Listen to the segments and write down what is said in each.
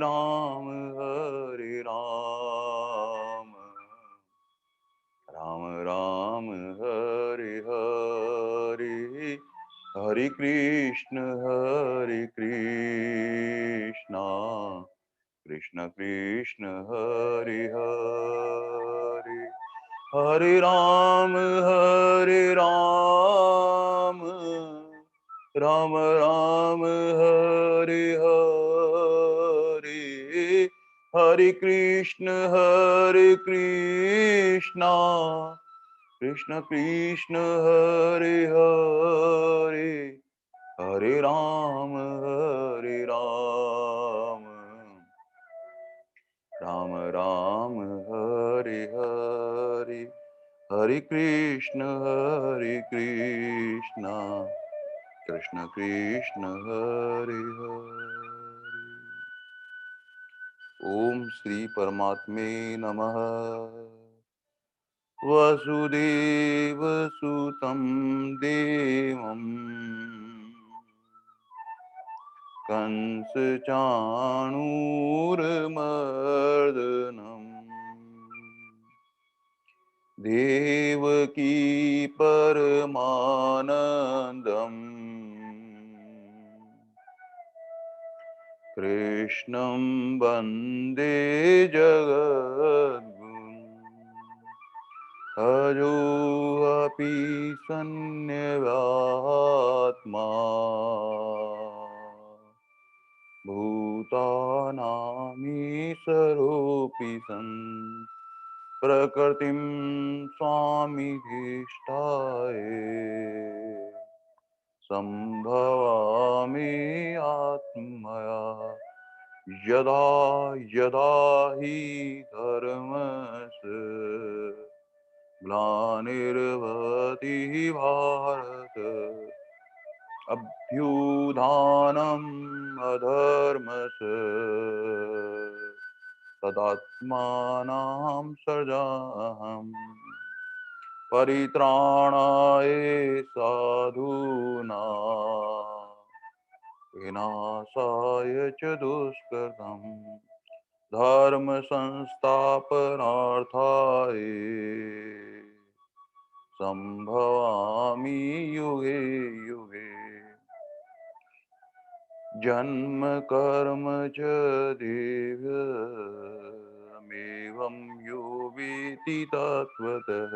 राम हरे राम, राम राम हरे हरे, हरे कृष्ण कृष्ण कृष्ण हरे हरे, हरे राम राम राम हरे हरे, हरे कृष्ण कृष्ण कृष्ण हरे हरे, हरे राम राम राम हरे हरे, हरे कृष्ण कृष्ण कृष्ण हरे हरे। ओम श्री परमात्मे नमः। वसुदेव सुतं देवं कंस चाणूरमर्दनम् देवकी परमानन्दम् कृष्णं वन्दे जगद्गुरुम्। अजोऽपि सन्न्यवात्मा भूतानामीशरोऽपि सन् प्रकृतिं स्वामिधिष्ठाय सम्भवामि आत्मया यदा यदा हि धर्मस्य ग्लानिर्भवति भारत, अभ्युत्थानम् अधर्मस्य तदात्मानं सृजाम्यहम्, परित्राणाय साधूनां विनाशाय च दुष्कृतम्, धर्म संस्थापनार्थाय संभवामि युगे युगे। जन्म कर्म च देवमेवं यो वेत्ति तत्त्वतः,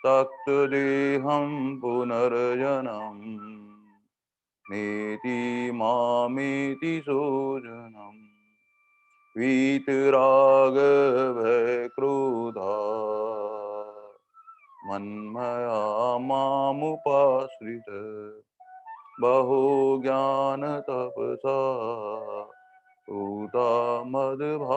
तत्देहं पुनर्जन्म नेति मामेति सोजनम्। वीतरागभयक्रोधा मन्मया मामुपाश्रित, बहो ज्ञानतपसा पूता मद्भावमागता।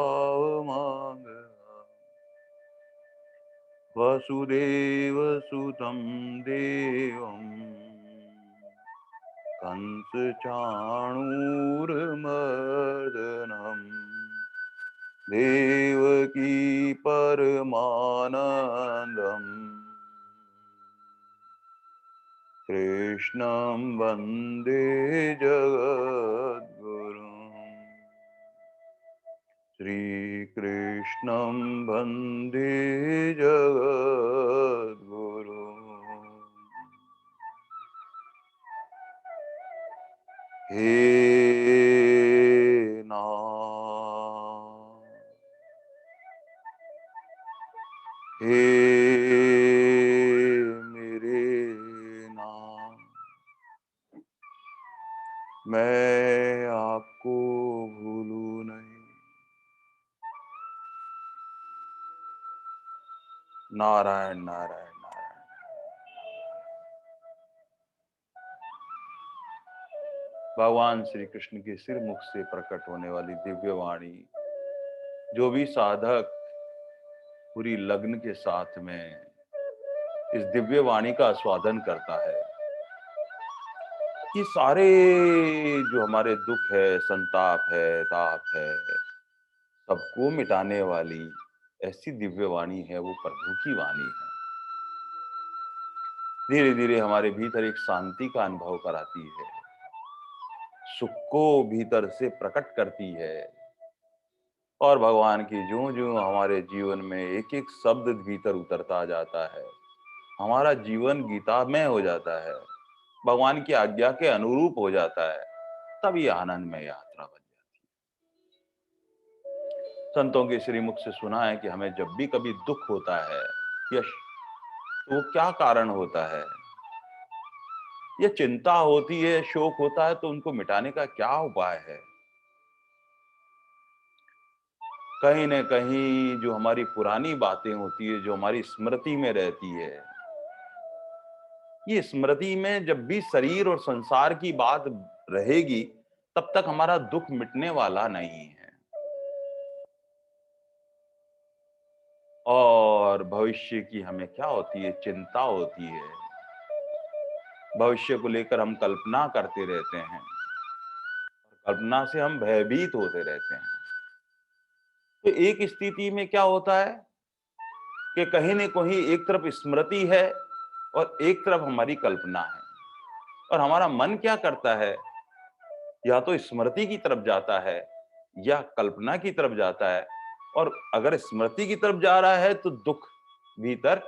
वसुदेवसुतं देवं कंसचाणूरमर्दनम् देवकी परमानन्दम् कृष्णं वन्दे जगद्गुरुम्। श्रीकृष्णं वन्दे जगद्गुरुम्। हे नाथ, हे मेरे नाथ, मैं आपको भूलूं नहीं। नारायण नारायण नारायण। भगवान श्री कृष्ण के सिर मुख से प्रकट होने वाली दिव्य वाणी, जो भी साधक पूरी लग्न के साथ में इस दिव्य वाणी का आस्वादन करता है, ये सारे जो हमारे दुख है, संताप है, ताप है, सबको मिटाने वाली ऐसी दिव्य वाणी है, वो प्रभु की वाणी है। धीरे धीरे हमारे भीतर एक शांति का अनुभव कराती है, सुख को भीतर से प्रकट करती है, और भगवान की ज्यों-ज्यों हमारे जीवन में एक-एक शब्द भीतर उतरता जाता है, हमारा जीवन गीतामय हो जाता है, भगवान की आज्ञा के अनुरूप हो जाता है, तब ये आनंदमय यात्रा बन जाती है। संतों के श्रीमुख से सुना है कि हमें जब भी कभी दुख होता है या तो वो क्या कारण होता है? ये चिंता होती है, शोक होता है तो उनको मिटाने का क्या उपाय है? कहीं न कहीं जो हमारी पुरानी बातें होती है, जो हमारी स्मृति में रहती है, ये स्मृति में जब भी शरीर और संसार की बात रहेगी, तब तक हमारा दुःख मिटने वाला नहीं है। और भविष्य की हमें क्या होती है? चिंता होती है। भविष्य को लेकर हम कल्पना करते रहते हैं। कल्पना से हम भयभीत होते रहते हैं। तो एक स्थिति में क्या होता है कि कहीं न कहीं एक तरफ स्मृति है और एक तरफ हमारी कल्पना है। और हमारा मन क्या करता है, या तो स्मृति की तरफ जाता है या कल्पना की तरफ जाता है। और अगर स्मृति की तरफ जा रहा है तो दुःख भीतर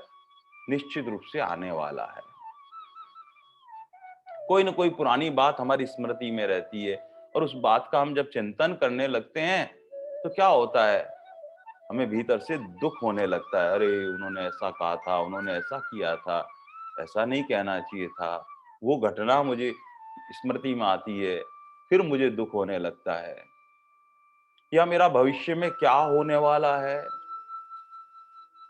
निश्चित रूप से आने वाला है। कोई न कोई पुरानी बात हमारी स्मृति में रहती है और उस बात का हम जब चिंतन करने लगते हैं, तो क्या होता है, हमें भीतर से दुःख होने लगता है। अरे! उन्होंने ऐसा कहा था, उन्होंने ऐसा किया था, ऐसा नहीं कहना चाहिए था। वो घटना मुझे स्मृति में आती है, फिर मुझे दुःख होने लगता है। या मेरा भविष्य में क्या होने वाला है,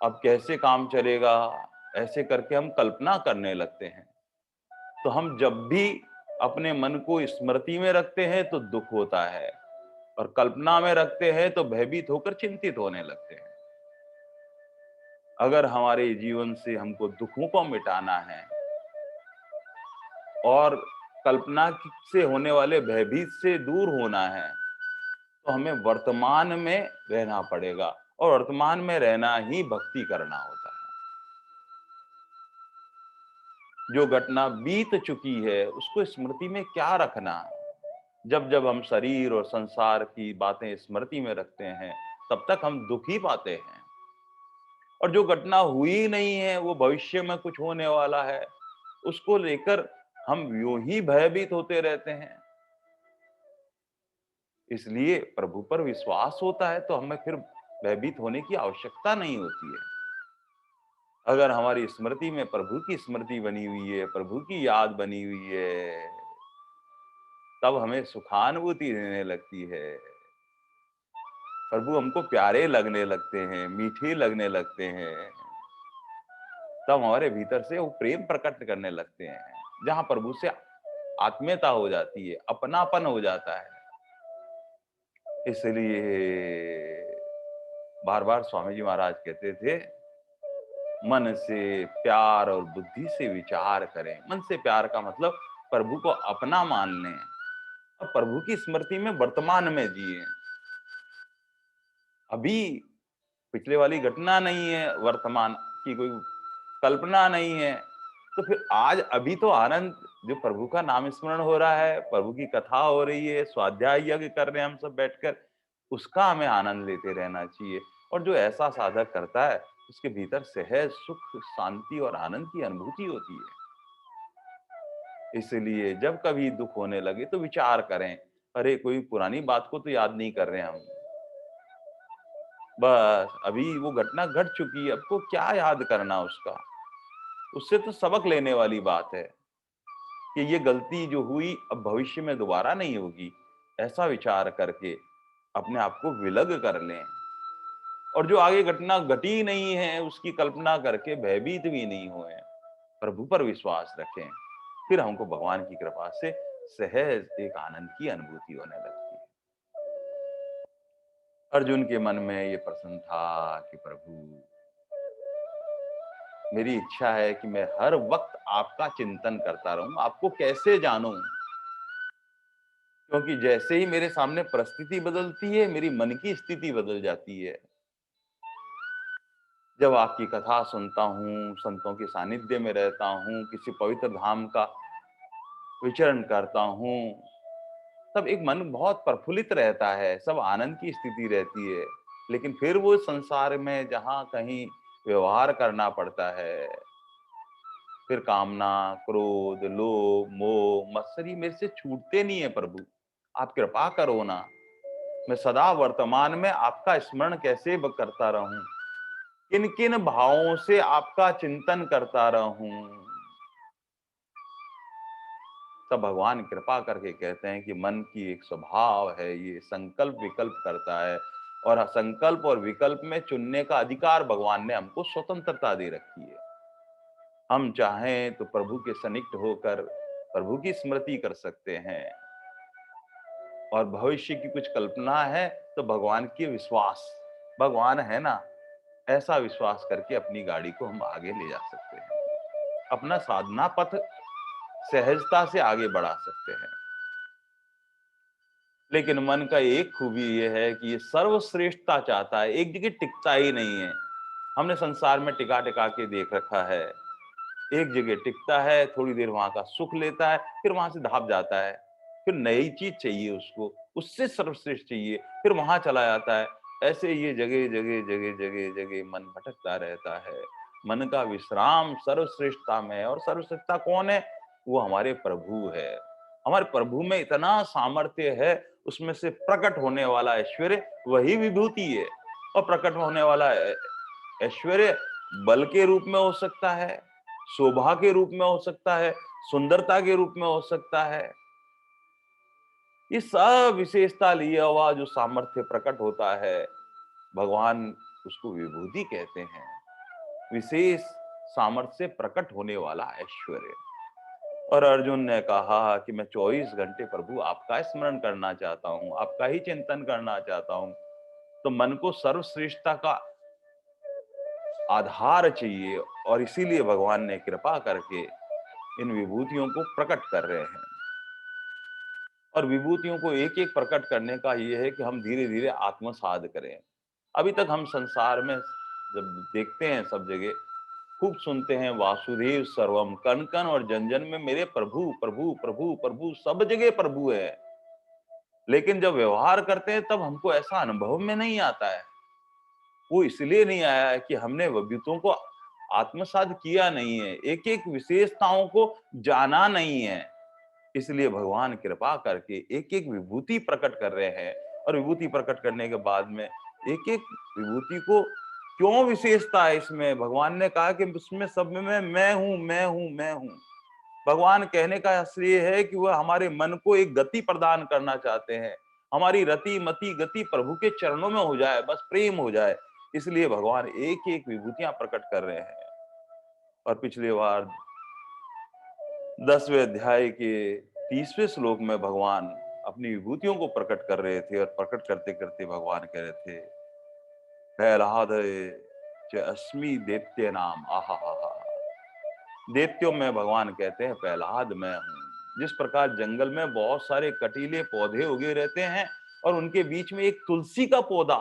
अब कैसे काम चलेगा, ऐसे करके हम कल्पना करने लगते हैं। तो हम जब भी अपने मन को स्मृति में रखते हैं तो दुःख होता है और कल्पना में रखते हैं तो भयभीत होकर चिंतित होने लगते हैं। अगर हमारे जीवन से हमको दुखों को मिटाना है और कल्पना से होने वाले भयभीत से दूर होना है, तो हमें वर्तमान में रहना पड़ेगा और वर्तमान में रहना ही भक्ति करना होता है। जो घटना बीत चुकी है, उसको स्मृति में क्या रखना? जब जब हम शरीर और संसार की बातें स्मृति में रखते हैं, तब तक हम दुख ही पाते हैं। और जो घटना हुई नहीं है, वो भविष्य में कुछ होने वाला है, उसको लेकर हम यूं ही भयभीत होते रहते हैं। इसलिए प्रभु पर विश्वास होता है तो हमें फिर भयभीत होने की आवश्यकता नहीं होती है। अगर हमारी स्मृति में प्रभु की स्मृति बनी हुई है, प्रभु की याद बनी हुई है, तब हमें सुखानुभूति देने लगती है। प्रभु हमको प्यारे लगने लगते हैं, मीठे लगने लगते हैं। तब हमारे भीतर से वो प्रेम प्रकट करने लगते हैं, जहाँ प्रभु से आत्मीयता हो जाती है, अपनापन हो जाता है। इसलिए बार-बार स्वामी जी महाराज कहते थे, मन से प्यार और बुद्धि से विचार करें। मन से प्यार का मतलब प्रभु को अपना मान लें और प्रभु की स्मृति में वर्तमान में जिएँ। अभी पिछले वाली घटना नहीं है, वर्तमान की कोई कल्पना नहीं है, तो फिर आज अभी तो आनंद, जो प्रभु का नाम स्मरण हो रहा है, प्रभु की कथा हो रही है, स्वाध्याय यज्ञ कर रहे हैं हम सब बैठकर, उसका हमें आनंद लेते रहना चाहिए। और जो ऐसा साधक करता है, उसके भीतर सहज सुख, शांति और आनंद की अनुभूति होती है। इसलिए जब कभी दुःख होने लगे तो विचार करें, अरे कोई पुरानी बात को तो याद नहीं कर रहे हैं हम। बस अभी वो घटना घट चुकी है, अब को क्या याद करना उसका? उससे तो सबक लेने वाली बात है कि ये गलती जो हुई अब भविष्य में दोबारा नहीं होगी। ऐसा विचार करके अपने आप को विलग कर लें और जो आगे घटना घटी नहीं है उसकी कल्पना करके भयभीत भी नहीं हुए। प्रभु पर विश्वास रखें, फिर हमको भगवान की कृपा से सहज एक आनंद की अनुभूति होने लगती है। अर्जुन के मन में ये प्रश्न था कि प्रभु, मेरी इच्छा है कि मैं हर वक्त आपका चिंतन करता रहूं, आपको कैसे जानूं? क्योंकि जैसे ही मेरे सामने परिस्थिति बदलती है, मेरी मन की स्थिति बदल जाती है। जब आपकी कथा सुनता हूँ, संतों के सानिध्य में रहता हूँ, किसी पवित्र धाम का विचरण करता हूँ, तब एक मन बहुत प्रफुल्लित रहता है, सब आनंद की स्थिति रहती है। लेकिन फिर वो संसार में जहाँ कहीं व्यवहार करना पड़ता है, फिर कामना, क्रोध, लोभ, मोह, मत्सरी मेरे से छूटते नहीं है प्रभु। आप कृपा करो ना, मैं सदा वर्तमान में आपका स्मरण कैसे करता रहूं, किन किन भावों से आपका चिंतन करता रहूं। तब भगवान कृपा करके कहते हैं कि मन की एक स्वभाव है, ये संकल्प विकल्प करता है, और संकल्प और विकल्प में चुनने का अधिकार भगवान ने हमको स्वतंत्रता दे रखी है। हम चाहें तो प्रभु के सन्निकट होकर प्रभु की स्मृति कर सकते हैं, और भविष्य की कुछ कल्पना है तो भगवान के विश्वास, भगवान है ना, ऐसा विश्वास करके अपनी गाड़ी को हम आगे ले जा सकते हैं, अपना साधना पथ सहजता से आगे बढ़ा सकते हैं। लेकिन मन का एक खूबी ये है कि ये सर्वश्रेष्ठता चाहता है, एक जगह टिकता ही नहीं है। हमने संसार में टिका टिका के देख रखा है, एक जगह टिकता है, थोड़ी देर वहां का सुख लेता है, फिर वहां से भाग जाता है, फिर नई चीज चाहिए उसको, उससे सर्वश्रेष्ठ चाहिए, फिर वहां चला जाता है। ऐसे ये जगह जगह जगह जगह जगह मन भटकता रहता है। मन का विश्राम सर्वश्रेष्ठता में है, और सर्वश्रेष्ठता कौन है? वो हमारे प्रभु है। हमारे प्रभु में इतना सामर्थ्य है, उसमें से प्रकट होने वाला ऐश्वर्य वही विभूति है। और प्रकट होने वाला ऐश्वर्य बल के रूप में हो सकता है, शोभा के रूप में हो सकता है, सुंदरता के रूप में हो सकता है। ये सब विशेषता लिए हुआ जो सामर्थ्य प्रकट होता है, भगवान उसको विभूति कहते हैं। विशेष सामर्थ्य से प्रकट होने वाला ऐश्वर्य। और अर्जुन ने कहा कि मैं 24 घंटे प्रभु आपका स्मरण करना चाहता हूं, आपका ही चिंतन करना चाहता हूं। तो मन को सर्वश्रेष्ठता का आधार चाहिए, और इसीलिए भगवान ने कृपा करके इन विभूतियों को प्रकट कर रहे हैं। और विभूतियों को एक एक प्रकट करने का ये है कि हम धीरे धीरे आत्मसात करें। अभी तक हम संसार में जब देखते हैं, सब जगह खूब सुनते हैं वासुदेव सर्वम, कण कण और जन जन में मेरे प्रभु प्रभु प्रभु प्रभु, सब जगह प्रभु है। लेकिन जब व्यवहार करते हैं तब हमको ऐसा अनुभव में नहीं आता है। वो इसलिए नहीं आया है कि हमने विभूतियों को आत्मसात किया नहीं है, एक एक विशेषताओं को जाना नहीं है। इसलिए भगवान कृपा करके एक एक विभूति प्रकट कर रहे हैं, और विभूति प्रकट करने के बाद में एक एक विभूति को क्यों विशेषता है इसमें, भगवान ने कहा कि उसमें सब में मैं हूं मैं हूं मैं हूं। भगवान कहने का श्रेय है कि वह हमारे मन को एक गति प्रदान करना चाहते हैं। हमारी रति मति गति प्रभु के चरणों में हो जाए, बस प्रेम हो जाए। इसलिए भगवान एक एक विभूतियां प्रकट कर रहे हैं। और पिछले बार 10वें अध्याय के 30वें श्लोक में भगवान अपनी विभूतियों को प्रकट कर रहे थे, और प्रकट करते करते भगवान कह रहे थे, प्रहलाद च अस्मि दैत्य नाम, आहा हा हा। दैत्यों में भगवान कहते हैं प्रहलाद मैं हूं। जिस प्रकार जंगल में बहुत सारे कटीले पौधे उगे रहते हैं, और उनके बीच में एक तुलसी का पौधा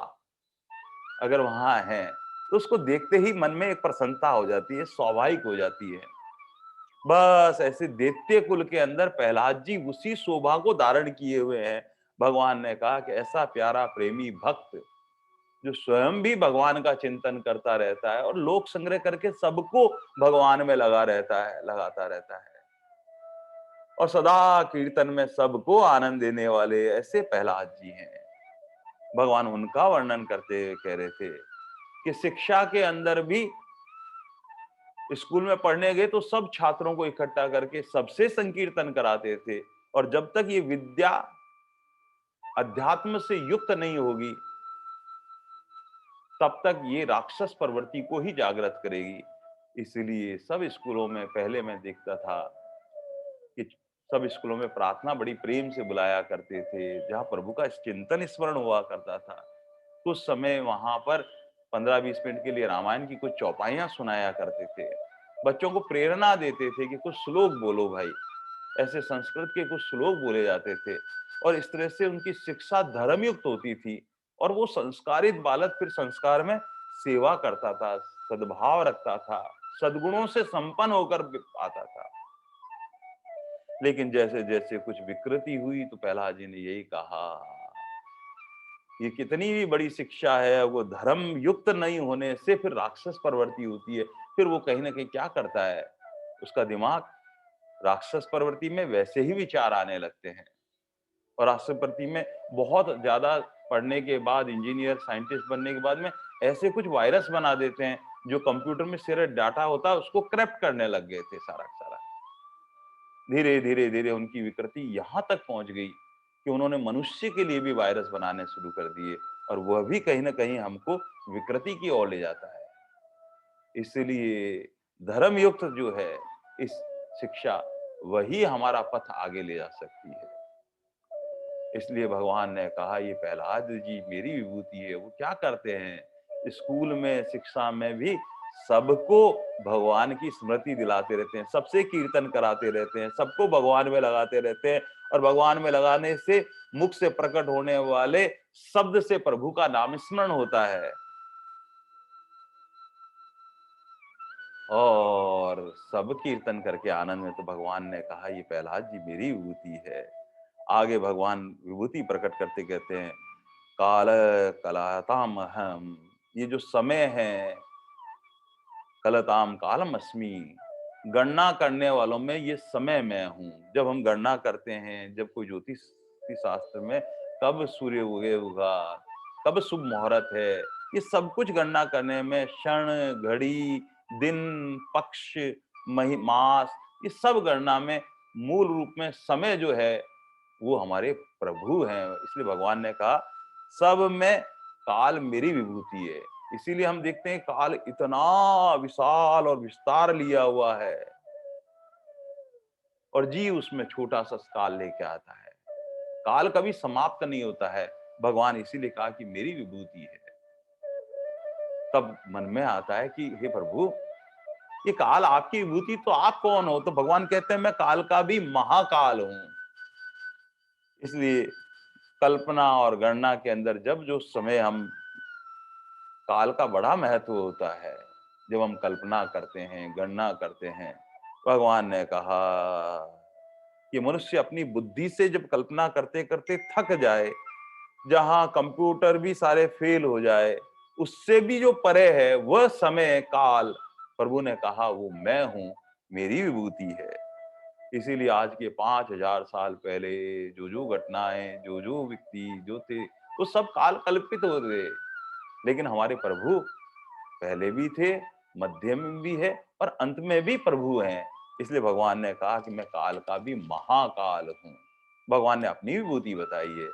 अगर वहां है, तो उसको देखते ही मन में एक प्रसन्नता हो जाती है, स्वाभाविक हो जाती है। बस ऐसे दैत्य कुल के अंदर प्रहलाद जी उसी शोभा को धारण किए हुए हैं। भगवान ने कहा कि ऐसा प्यारा प्रेमी भक्त जो स्वयं भी भगवान का चिंतन करता रहता है, और लोक संग्रह करके सबको भगवान में लगा रहता है, लगाता रहता है, और सदा कीर्तन में सबको आनंद देने वाले ऐसे प्रहलाद जी हैं। भगवान उनका वर्णन करते हुए कह रहे थे कि शिक्षा के अंदर भी स्कूल में पढ़ने गए तो सब छात्रों को इकट्ठा करके सबसे संकीर्तन कराते थे, और जब तक ये विद्या अध्यात्म से युक्त नहीं होगी, तब तक ये राक्षस प्रवृत्ति को ही जागृत करेगी। इसलिए सब स्कूलों में पहले मैं देखता था कि सब स्कूलों में प्रार्थना बड़ी प्रेम से बुलाया करते थे, जहाँ प्रभु का चिंतन स्मरण हुआ करता था। कुछ समय वहां पर 15-20 मिनट के लिए रामायण की कुछ चौपाइयां सुनाया करते थे, बच्चों को प्रेरणा देते थे कि कुछ श्लोक बोलो भाई। ऐसे संस्कृत के कुछ श्लोक बोले जाते थे, और इस तरह से उनकी शिक्षा धर्मयुक्त होती थी, और वो संस्कारित बालक फिर संस्कार में सेवा करता था, सद्भाव रखता था, सद्गुणों से संपन्न होकर आता था। लेकिन जैसे जैसे कुछ विकृति हुई तो प्रहलाद जी ने यही कहा, ये कितनी भी बड़ी शिक्षा है, वो धर्म युक्त नहीं होने से फिर राक्षस प्रवृत्ति होती है। फिर वो कहीं ना कहीं क्या करता है, उसका दिमाग राक्षस प्रवृत्ति में वैसे ही विचार आने लगते हैं। और राष्ट्र प्रति में बहुत ज्यादा पढ़ने के बाद, इंजीनियर साइंटिस्ट बनने के बाद में ऐसे कुछ वायरस बना देते हैं जो कंप्यूटर में सारा डाटा होता है उसको क्रैप्ट करने लग गए थे सारा का सारा। धीरे धीरे धीरे उनकी विकृति यहाँ तक पहुंच गई कि उन्होंने मनुष्य के लिए भी वायरस बनाने शुरू कर दिए, और वह भी कहीं ना कहीं हमको विकृति की ओर ले जाता है। इसलिए धर्म युक्त जो है इस शिक्षा, वही हमारा पथ आगे ले जा सकती है। इसलिए भगवान ने कहा, ये प्रहलाद जी मेरी विभूति है। वो क्या करते हैं, स्कूल में शिक्षा में भी सबको भगवान की स्मृति दिलाते रहते हैं, सबसे कीर्तन कराते रहते हैं, सबको भगवान में लगाते रहते हैं। और भगवान में लगाने से मुख से प्रकट होने वाले शब्द से प्रभु का नाम स्मरण होता है। और सब कीर्तन करके आनंद में, तो भगवान ने कहा, ये प्रहलाद जी मेरी विभूति है। आगे भगवान विभूति प्रकट करते कहते हैं, काल कलाताम अहम, ये जो समय है, कलताम कालम अस्मि, गणना करने वालों में ये समय मैं हूँ। जब हम गणना करते हैं, जब कोई ज्योतिष शास्त्र में कब सूर्य उगे होगा, कब शुभ मुहूर्त है, ये सब कुछ गणना करने में क्षण, घड़ी, दिन, पक्ष, मास, ये सब गणना में मूल रूप में समय जो है वो हमारे प्रभु हैं। इसलिए भगवान ने कहा, सब में काल मेरी विभूति है। इसीलिए हम देखते हैं काल इतना विशाल और विस्तार लिया हुआ है, और जी उसमें छोटा सा काल लेके आता है। काल कभी समाप्त नहीं होता है। भगवान इसीलिए कहा कि मेरी विभूति है। तब मन में आता है कि हे प्रभु, ये काल आपकी विभूति, तो आप कौन हो? तो भगवान कहते हैं, मैं काल का भी महाकाल हूं। इसलिए कल्पना और गणना के अंदर जब जो समय हम, काल का बड़ा महत्व होता है जब हम कल्पना करते हैं, गणना करते हैं। भगवान ने कहा कि मनुष्य अपनी बुद्धि से जब कल्पना करते करते थक जाए, जहां कंप्यूटर भी सारे फेल हो जाए, उससे भी जो परे है वह समय काल, प्रभु ने कहा वो मैं हूं, मेरी विभूति है। इसीलिए आज के 5000 साल पहले जो जो घटनाएं, जो जो व्यक्ति जो थे, वो सब काल कल्पित हो गए। लेकिन हमारे प्रभु पहले भी थे, मध्य में भी है, और अंत में भी प्रभु हैं। इसलिए भगवान ने कहा कि मैं काल का भी महाकाल हूँ। भगवान ने अपनी विभूति बताई है।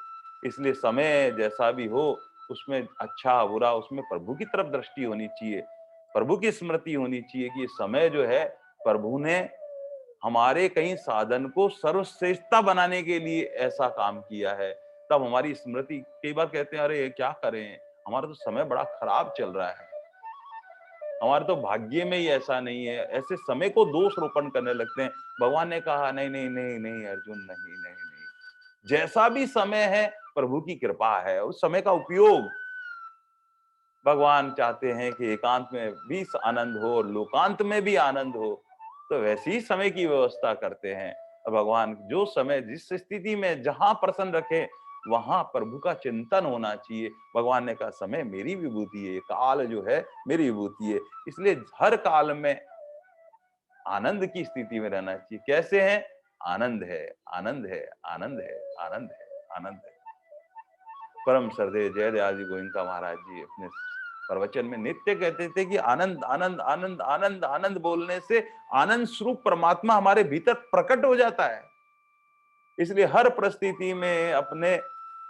इसलिए समय जैसा भी हो, उसमें अच्छा बुरा, उसमें प्रभु की तरफ दृष्टि होनी चाहिए, प्रभु की स्मृति होनी चाहिए कि समय जो है, प्रभु ने हमारे कहीं साधन को सर्वश्रेष्ठता बनाने के लिए ऐसा काम किया है। तब हमारी स्मृति, कई बार कहते हैं, अरे क्या करें, हमारा तो समय बड़ा खराब चल रहा है, हमारे तो भाग्य में ही ऐसा नहीं है, ऐसे समय को दोष रोपण करने लगते हैं। भगवान ने कहा, नहीं नहीं नहीं नहीं अर्जुन, नहीं नहीं नहीं, जैसा भी समय है प्रभु की कृपा है। उस समय का उपयोग, भगवान चाहते हैं कि एकांत में भी आनंद हो और लोकांत में भी आनंद हो, तो वैसी ही समय की व्यवस्था करते हैं। और भगवान जो समय जिस स्थिति में जहां प्रसन्न रखे, वहां प्रभु का चिंतन होना चाहिए। भगवान ने कहा, समय मेरी विभूति है, काल जो है मेरी विभूति है। इसलिए हर काल में आनंद की स्थिति में रहना चाहिए। कैसे है? आनंद है, आनंद है, आनंद है, आनंद है, आनंद है। परम श्रद्धेय जय दयाजी गोविंदा महाराज जी अपने प्रवचन में नित्य कहते थे कि आनंद आनंद आनंद आनंद आनंद बोलने से आनंद स्वरूप परमात्मा हमारे भीतर प्रकट हो जाता है। इसलिए हर परिस्थिति में अपने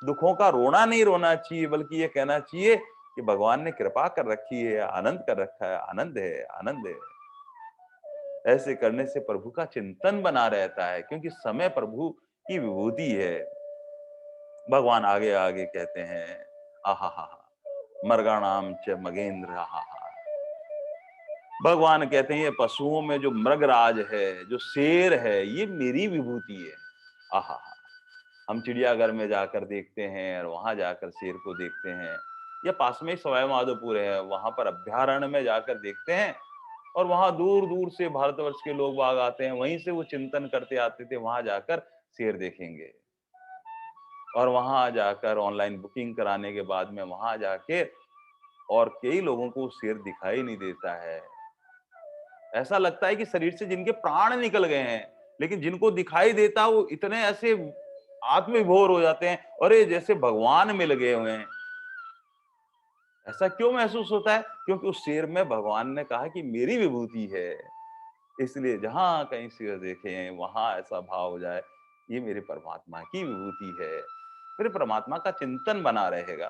दुखों का रोना नहीं रोना चाहिए, बल्कि ये कहना चाहिए कि भगवान ने कृपा कर रखी है, आनंद कर रखा है, आनंद है, आनंद है। ऐसे करने से प्रभु का चिंतन बना रहता है, क्योंकि समय प्रभु की विभूति है। भगवान आगे आगे कहते हैं, आहा हा हा, मृगाणाम च मगेंद्र, आहा हा। भगवान कहते हैं, ये पशुओं में जो मृगराज है, जो शेर है, ये मेरी विभूति है। आहा हा। हम चिड़ियाघर में जाकर देखते हैं और वहां जाकर शेर को देखते हैं, या पास में ही सवाई माधोपुर है, वहां पर अभ्यारण्य में जाकर देखते हैं, और वहां दूर दूर से भारतवर्ष के लोग बाग आते हैं, वहीं से वो चिंतन करते आते थे वहां जाकर शेर देखेंगे। और वहां जाकर ऑनलाइन बुकिंग कराने के बाद में वहां जाके और कई लोगों को शेर दिखाई नहीं देता है। ऐसा लगता है कि शरीर से जिनके प्राण निकल गए हैं, लेकिन जिनको दिखाई देता वो इतने ऐसे आत्मविभोर हो जाते हैं, अरे जैसे भगवान मिल गए हुए हैं। ऐसा क्यों महसूस होता है? क्योंकि उस शेर में भगवान ने कहा कि मेरी विभूति है। इसलिए जहां कहीं शेर देखें वहां ऐसा भाव हो जाए, ये मेरे परमात्मा की विभूति है, मेरे परमात्मा का चिंतन बना रहेगा।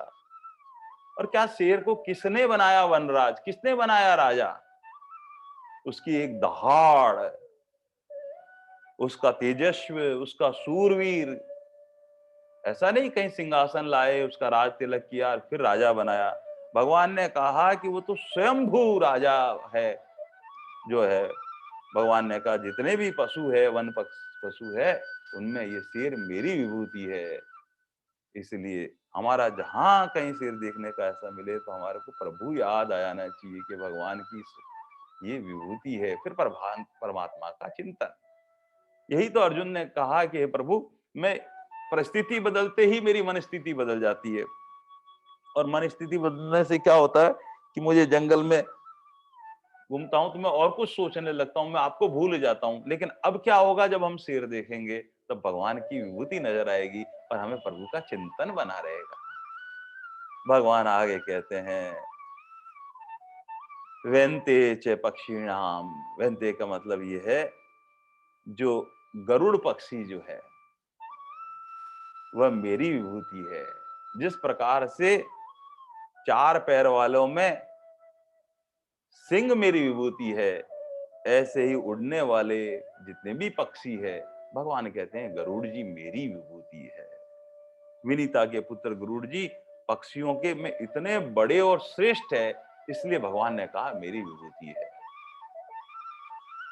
और क्या शेर को किसने बनाया वनराज, किसने बनाया राजा? उसकी एक दहाड़, उसका तेजस्व, उसका सूरवीर। ऐसा नहीं कहीं सिंहासन लाए, उसका राज तिलक किया और फिर राजा बनाया। भगवान ने कहा कि वो तो स्वयंभू राजा है। जो है भगवान ने कहा जितने भी पशु है, वन पशु है, उनमें ये शेर मेरी विभूति है। इसलिए हमारा जहां कहीं शेर देखने का ऐसा मिले तो हमारे को प्रभु याद आ जाना चाहिए कि भगवान की ये विभूति है। फिर परमात्मा का चिंतन। यही तो अर्जुन ने कहा कि हे प्रभु, मैं परिस्थिति बदलते ही मेरी मन स्थिति बदल जाती है। और मन स्थिति बदलने से क्या होता है कि मुझे जंगल में घूमता हूं तो मैं और कुछ सोचने लगता हूं, मैं आपको भूल जाता हूं। लेकिन अब क्या होगा जब हम शेर देखेंगे, तब भगवान की विभूति नजर आएगी और हमें प्रभु का चिंतन बना रहेगा। भगवान आगे कहते हैं, वेंते च पक्षिणाम। वेंते का मतलब ये है, जो गरुड़ पक्षी जो है वह मेरी विभूति है। जिस प्रकार से चार पैर वालों में सिंह मेरी विभूति है, ऐसे ही उड़ने वाले जितने भी पक्षी है, भगवान कहते हैं गरुड़ जी मेरी विभूति है। विनीता के पुत्र गरुड़ जी पक्षियों के में इतने बड़े और श्रेष्ठ है, इसलिए भगवान ने कहा मेरी विभूति है।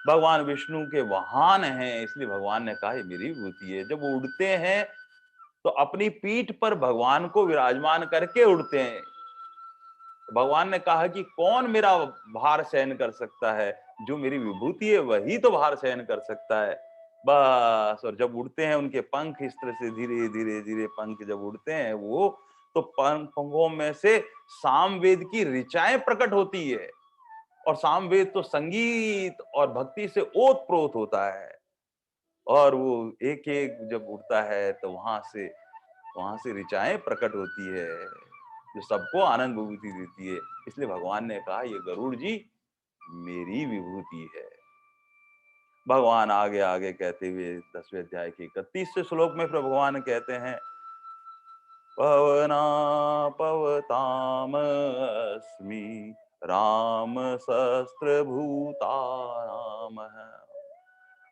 भगवान विष्णु के वाहन हैं, इसलिए भगवान ने कहा ये मेरी विभूति है। जब वो उड़ते हैं तो अपनी पीठ पर भगवान को विराजमान करके उड़ते हैं। भगवान ने कहा कि कौन मेरा भार सहन कर सकता है? जो मेरी विभूति है वही तो भार सहन कर सकता है। बस। और जब उड़ते हैं उनके पंख इस तरह से धीरे धीरे धीरे पंख जब उड़ते हैं वो, तो पंखों में से सामवेद की ऋचाएं प्रकट होती है। और सामवेद तो संगीत और भक्ति से ओतप्रोत होता है। और वो एक एक जब उड़ता है तो वहां से ऋचाएं प्रकट होती है, जो सबको आनंद विभूति देती है। इसलिए भगवान ने कहा ये गरुड़ जी मेरी विभूति है। भगवान आगे आगे कहते हुए 10वें अध्याय के 31 श्लोक में फिर भगवान कहते हैं, पवना पवतामस्मि राम शस्त्र भूतानाम।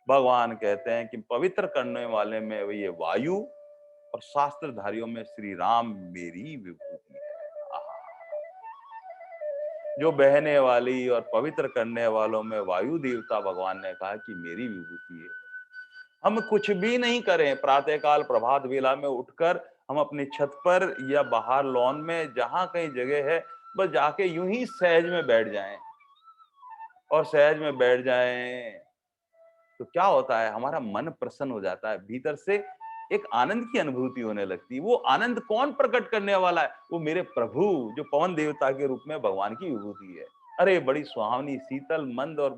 भगवान कहते हैं कि पवित्र करने वाले में ये वायु और शास्त्रधारियों में श्री राम मेरी विभूति है। आहा। जो बहने वाली और पवित्र करने वालों में वायु देवता भगवान ने कहा कि मेरी विभूति है। हम कुछ भी नहीं करें, प्रातःकाल प्रभात वेला में उठकर हम अपनी छत पर या बाहर लॉन में जहां कहीं जगह है, बस जाके यूं ही सहज में बैठ जाएं। और सहज में बैठ जाएं तो क्या होता है, हमारा मन प्रसन्न हो जाता है, भीतर से एक आनंद की अनुभूति होने लगती है। वो आनंद कौन प्रकट करने वाला है? वो मेरे प्रभु, जो पवन देवता के रूप में भगवान की विभूति है। अरे बड़ी सुहावनी शीतल मंद और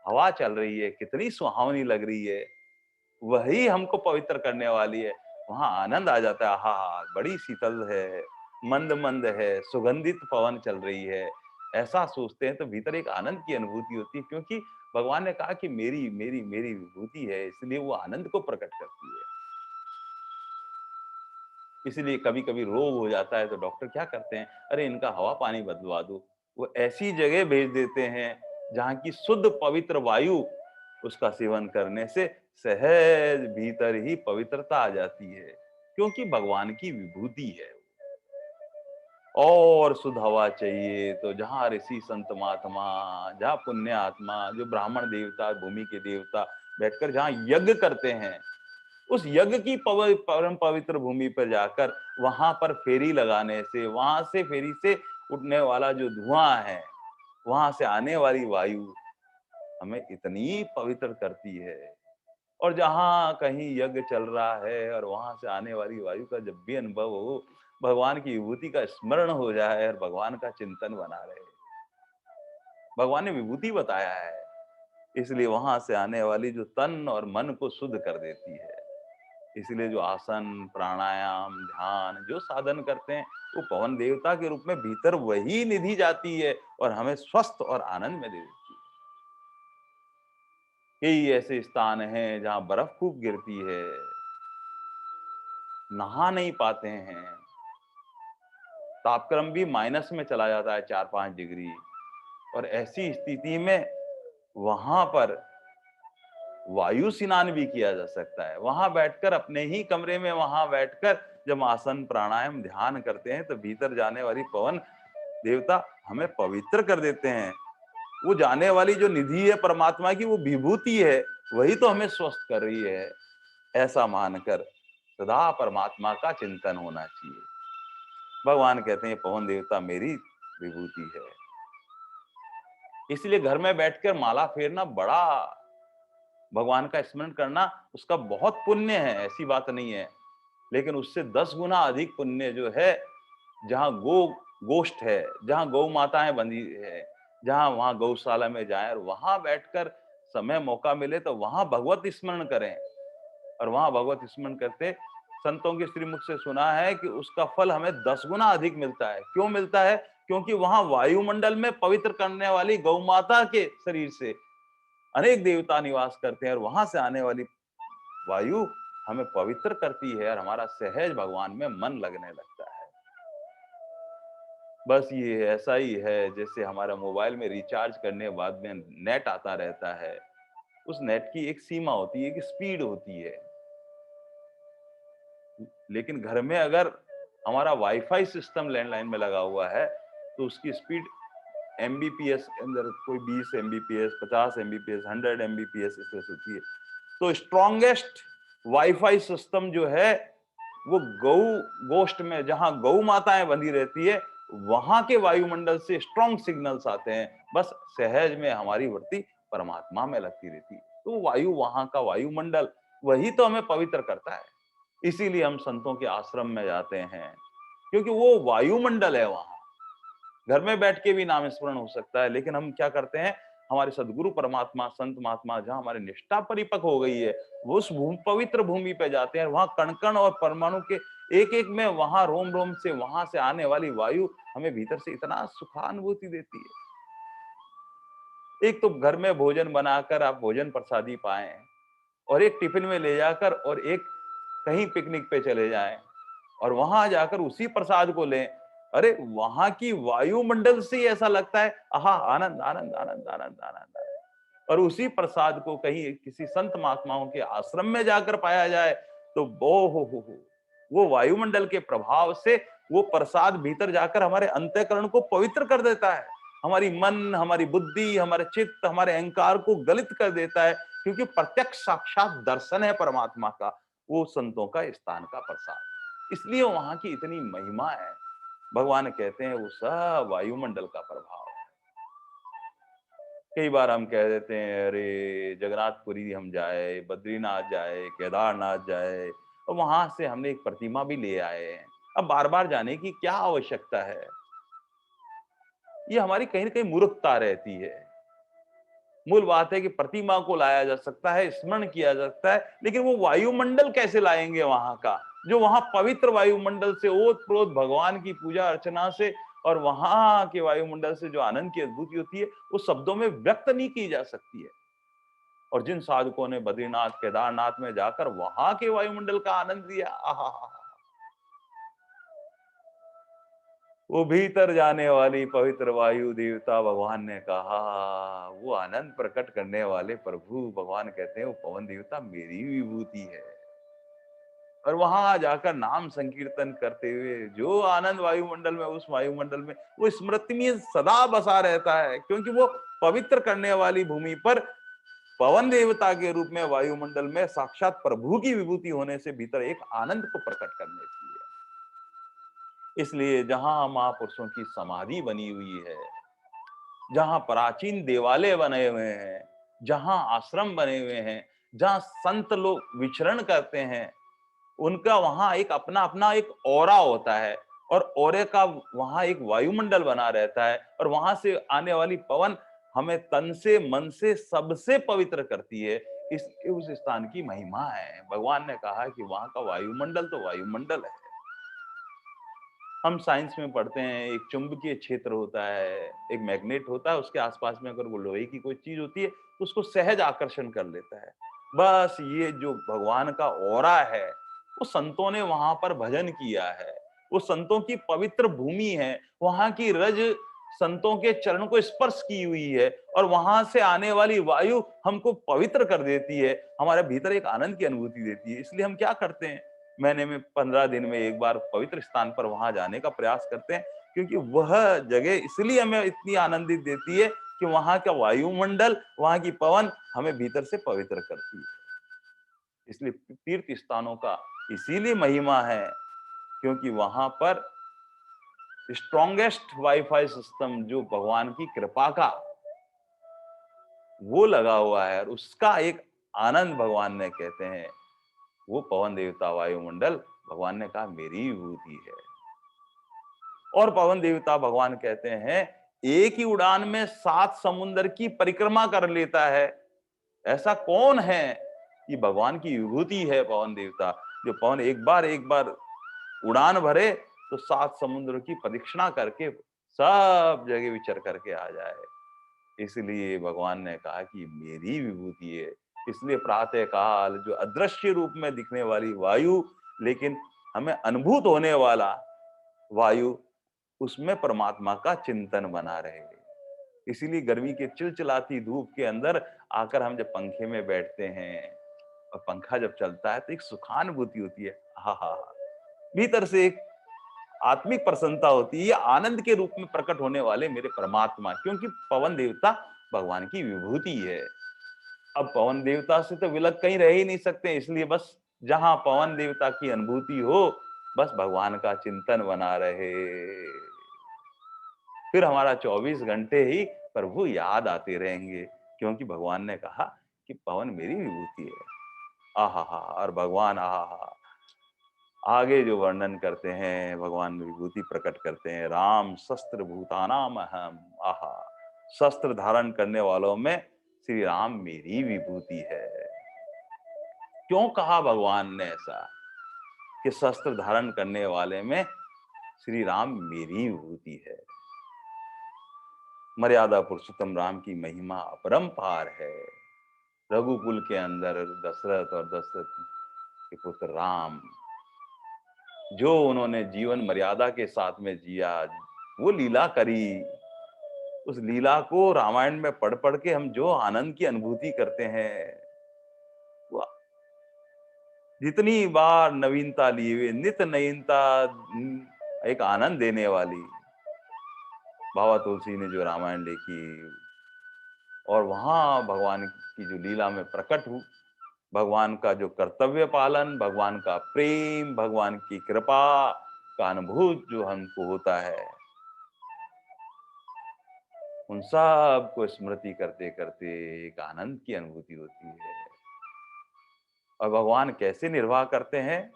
हवा चल रही है, कितनी सुहावनी लग रही है, वही हमको पवित्र करने वाली है। वहां आनंद आ जाता है, हाँ बड़ी शीतल है, मंद मंद है, सुगंधित पवन चल रही है। ऐसा सोचते हैं तो भीतर एक आनंद की अनुभूति होती है, क्योंकि भगवान ने कहा कि मेरी मेरी मेरी विभूति है, इसलिए वो आनंद को प्रकट करती है। इसलिए कभी कभी रोग हो जाता है तो डॉक्टर क्या करते हैं, अरे इनका हवा पानी बदलवा दो। वो ऐसी जगह भेज देते हैं जहाँ की शुद्ध पवित्र वायु, उसका सेवन करने से सहज भीतर ही पवित्रता आ जाती है, क्योंकि भगवान की विभूति है। और शुद्ध हवा चाहिए तो जहाँ ऋषि संत महात्मा, जहाँ पुण्य आत्मा, जो ब्राह्मण देवता भूमि के देवता बैठकर जहाँ यज्ञ करते हैं, उस यज्ञ की परम पवित्र भूमि पर जाकर वहां पर फेरी लगाने से, वहां से फेरी से उठने वाला जो धुआं है, वहां से आने वाली वायु हमें इतनी पवित्र करती है। और जहां कहीं यज्ञ चल रहा है और वहां से आने वाली वायु का जब भी अनुभव हो, भगवान की विभूति का स्मरण हो जाए और भगवान का चिंतन बना रहे। भगवान ने विभूति बताया है, इसलिए वहां से आने वाली जो तन और मन को शुद्ध कर देती है। इसलिए जो आसन, प्राणायाम, ध्यान जो साधन करते हैं, वो पवन देवता के रूप में भीतर वही निधि जाती है और हमें स्वस्थ और आनंद में दे देती है। कई ऐसे स्थान हैं जहां बर्फ खूब गिरती है, नहा नहीं पाते हैं, तापक्रम भी माइनस में चला जाता है 4-5 डिग्री, और ऐसी स्थिति में वहां पर वायु स्नान भी किया जा सकता है। वहां बैठकर, अपने ही कमरे में वहां बैठकर जब आसन, प्राणायाम, ध्यान करते हैं तो भीतर जाने वाली पवन देवता हमें पवित्र कर देते हैं। वो जाने वाली जो निधि है परमात्मा की, वो विभूति है, वही तो हमें स्वस्थ कर रही है। ऐसा मानकर सदा परमात्मा का चिंतन होना चाहिए। भगवान कहते हैं पवन देवता मेरी विभूति है। इसलिए घर में बैठकर माला फेरना, बड़ा भगवान का स्मरण करना, उसका बहुत पुण्य है, ऐसी बात नहीं है। लेकिन उससे 10 गुना अधिक पुण्य जो है, जहां गोष्ठ है, जहां गौ माताएं बंधी है, जहां वहां गौशाला में जाएं और वहां बैठकर समय मौका मिले तो वहां भगवत स्मरण करें। और वहां भगवत स्मरण करते, संतों के श्रीमुख से सुना है कि उसका फल हमें 10 गुना अधिक मिलता है। क्यों मिलता है? क्योंकि वहां वायुमंडल में पवित्र करने वाली गौ माता के शरीर से अनेक देवता निवास करते हैं और वहां से आने वाली वायु हमें पवित्र करती है और हमारा सहज भगवान में मन लगने लगता है। बस ये ऐसा ही है जैसे हमारा मोबाइल में रिचार्ज करने के बाद में नेट आता रहता है। उस नेट की एक सीमा होती है, एक स्पीड होती है। लेकिन घर में अगर हमारा वाईफाई सिस्टम लैंडलाइन में लगा हुआ है तो उसकी स्पीड एमबीपीएस के अंदर, कोई 20 एमबीपीएस, 50 एमबीपीएस, 100 एमबीपीएस इस तरह से होती है। तो स्ट्रॉन्गेस्ट वाईफाई सिस्टम जो है वो गौ गोष्ठ में, जहां गौ माताएं बंधी रहती है, वहां के वायुमंडल से स्ट्रॉन्ग सिग्नल्स आते हैं। बस सहज में हमारी वृत्ति परमात्मा में लगती रहती है। तो वायु, वहां का वायुमंडल, वही तो हमें पवित्र करता है। इसीलिए हम संतों के आश्रम में जाते हैं, क्योंकि वो वायुमंडल है। वहां घर में बैठ के भी नाम स्मरण हो सकता है, लेकिन हम क्या करते हैं, हमारे सदगुरु परमात्मा, संत महात्मा, जहां हमारी निष्ठा परिपक्व हो गई है, वो उस पवित्र भूमि पे जाते हैं। वहां कण कण और परमाणु के एक एक में, वहां रोम रोम से, वहां से आने वाली वायु हमें भीतर से इतना सुखानुभूति देती है। एक तो घर में भोजन बनाकर आप भोजन प्रसादी पाएं, और एक टिफिन में ले जाकर, और एक कहीं पिकनिक पे चले जाएं और वहां जाकर उसी प्रसाद को लें। अरे वहां की वायुमंडल से ही ऐसा लगता है, आहा, आनंद आनंद आनंद आनंद आनंद। और उसी प्रसाद को कहीं किसी संत महात्माओं के आश्रम में जाकर पाया जाए तो हो, वो वायुमंडल के प्रभाव से वो प्रसाद भीतर जाकर हमारे अंतःकरण को पवित्र कर देता है। हमारी मन, हमारी बुद्धि, हमारे चित्त, हमारे अहंकार को गलित कर देता है, क्योंकि प्रत्यक्ष साक्षात दर्शन है परमात्मा का, वो संतों का स्थान का प्रसाद। इसलिए वहां की इतनी महिमा है। भगवान कहते हैं वो सब वायुमंडल का प्रभाव है। कई बार हम कह देते हैं अरे जगन्नाथपुरी हम जाए, बद्रीनाथ जाए, केदारनाथ जाए, और वहां से हमने एक प्रतिमा भी ले आए हैं। अब बार बार जाने की क्या आवश्यकता है? ये हमारी कहीं ना कहीं मूर्खता रहती है। मूल बात है कि प्रतिमा को लाया जा सकता है, स्मरण किया जा सकता है, लेकिन वो वायुमंडल कैसे लाएंगे वहां का, जो वहां पवित्र वायुमंडल से ओत प्रोत भगवान की पूजा अर्चना से, और वहां के वायुमंडल से जो आनंद की अनुभूति होती है, वो शब्दों में व्यक्त नहीं की जा सकती है। और जिन साधकों ने बद्रीनाथ, केदारनाथ में जाकर वहां के वायुमंडल का आनंद लिया, आहा, वो भीतर जाने वाली पवित्र वायु देवता, भगवान ने कहा, वो आनंद प्रकट करने वाले प्रभु, भगवान कहते हैं वो पवन देवता मेरी विभूति है। और वहां जाकर नाम संकीर्तन करते हुए जो आनंद वायुमंडल में, उस वायुमंडल में वो स्मृति में सदा बसा रहता है, क्योंकि वो पवित्र करने वाली भूमि पर पवन देवता के रूप में वायुमंडल में साक्षात प्रभु की विभूति होने से भीतर एक आनंद को प्रकट करने की है। इसलिए जहां महापुरुषों की समाधि बनी हुई है, जहां प्राचीन देवालय बने हुए हैं, जहां आश्रम बने हुए हैं, जहां संत लोग विचरण करते हैं, उनका वहां एक अपना अपना एक ऑरा होता है और ऑरे का वहां एक वायुमंडल बना रहता है और वहां से आने वाली पवन हमें तन से मन से सबसे पवित्र करती है। इस उस स्थान की महिमा है। भगवान ने कहा कि वहां का वायुमंडल तो वायुमंडल है। हम साइंस में पढ़ते हैं एक चुंबकीय क्षेत्र होता है, एक मैग्नेट होता है, उसके आसपास में अगर वो लोहे की कोई चीज होती है तो उसको सहज आकर्षण कर लेता है। बस ये जो भगवान का ऑरा है, वो संतों ने वहां पर भजन किया है। वो संतों की पवित्र भूमि है। वहां की रज संतों के चरण को स्पर्श की हुई है और वहां से आने वाली वायु हमको पवित्र कर देती है, हमारे भीतर एक आनंद की अनुभूति देती है। इसलिए हम क्या करते हैं, महीने में 15 दिन में एक बार पवित्र स्थान पर वहां जाने का प्रयास करते हैं, क्योंकि वह जगह इसलिए हमें इतनी आनंदित देती है कि वहां का वायुमंडल, वहां की पवन हमें भीतर से पवित्र करती है। इसलिए तीर्थ स्थानों का इसीलिए महिमा है क्योंकि वहां पर स्ट्रॉन्गेस्ट वाईफाई सिस्टम जो भगवान की कृपा का वो लगा हुआ है और उसका एक आनंद भगवान ने कहते हैं, वो पवन देवता वायुमंडल भगवान ने कहा मेरी विभूति है। और पवन देवता भगवान कहते हैं एक ही उड़ान में 7 समुद्र की परिक्रमा कर लेता है। ऐसा कौन है? ये भगवान की विभूति है पवन देवता। जो पवन एक बार उड़ान भरे तो 7 समुद्र की प्रदक्षिणा करके सब जगह विचर करके आ जाए। इसलिए भगवान ने कहा कि मेरी विभूति है। इसलिए प्रातः काल जो अदृश्य रूप में दिखने वाली वायु, लेकिन हमें अनुभूत होने वाला वायु, उसमें परमात्मा का चिंतन बना रहे। इसीलिए गर्मी के चिलचिलाती धूप के अंदर आकर हम जब पंखे में बैठते हैं और पंखा जब चलता है तो एक सुखानुभूति होती है। हा हा हा, भीतर से एक आत्मिक प्रसन्नता होती है। ये आनंद के रूप में प्रकट होने वाले मेरे परमात्मा, क्योंकि पवन देवता भगवान की विभूति है। अब पवन देवता से तो विलग कहीं रह ही नहीं सकते, इसलिए बस जहां पवन देवता की अनुभूति हो, बस भगवान का चिंतन बना रहे, फिर हमारा 24 घंटे ही प्रभु याद आते रहेंगे, क्योंकि भगवान ने कहा कि पवन मेरी विभूति है। आहा हा, और भगवान आहा आगे जो वर्णन करते हैं, भगवान विभूति प्रकट करते हैं, राम शस्त्र भूतानाम अहम। आहा, शस्त्र धारण करने वालों में श्री राम मेरी विभूति है। क्यों कहा भगवान ने ऐसा कि शस्त्र धारण करने वाले में श्री राम मेरी विभूति है? मर्यादा पुरुषोत्तम राम की महिमा अपरंपार है। रघुकुल के अंदर दशरथ और दशरथ के पुत्र राम, जो उन्होंने जीवन मर्यादा के साथ में जिया, वो लीला करी, उस लीला को रामायण में पढ़ पढ़ के हम जो आनंद की अनुभूति करते हैं, वो जितनी बार नवीनता लिए हुए नित नवीनता, एक आनंद देने वाली बाबा तुलसी ने जो रामायण लिखी, और वहां भगवान की जो लीला में प्रकट हुई, भगवान का जो कर्तव्य पालन, भगवान का प्रेम, भगवान की कृपा का अनुभूत जो हमको होता है, उन सब को स्मृति करते करते एक आनंद की अनुभूति होती है। और भगवान कैसे निर्वाह करते हैं?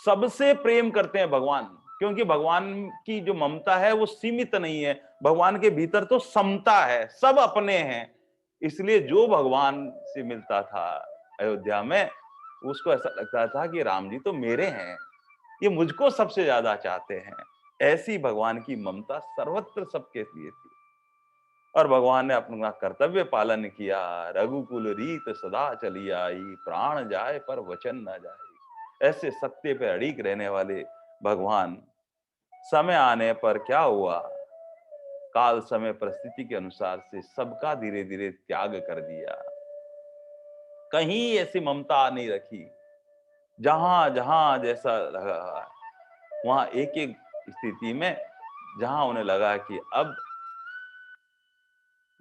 सबसे प्रेम करते हैं भगवान, क्योंकि भगवान की जो ममता है वो सीमित नहीं है। भगवान के भीतर तो समता है, सब अपने हैं। इसलिए जो भगवान से मिलता था अयोध्या में, उसको ऐसा लगता था कि राम जी तो मेरे हैं, ये मुझको सबसे ज्यादा चाहते हैं। ऐसी भगवान की ममता सर्वत्र सबके लिए थी। और भगवान ने अपना कर्तव्य पालन किया। रघुकुल रीत सदा चली आई, प्राण जाए पर वचन न जाए। ऐसे सत्य पे अड़िग रहने वाले भगवान, समय आने पर क्या हुआ, काल समय परिस्थिति के अनुसार से सबका धीरे धीरे त्याग कर दिया। कहीं ऐसी ममता नहीं रखी। जहां जहां जैसा लगा, वहां एक एक स्थिति में जहां उन्हें लगा कि अब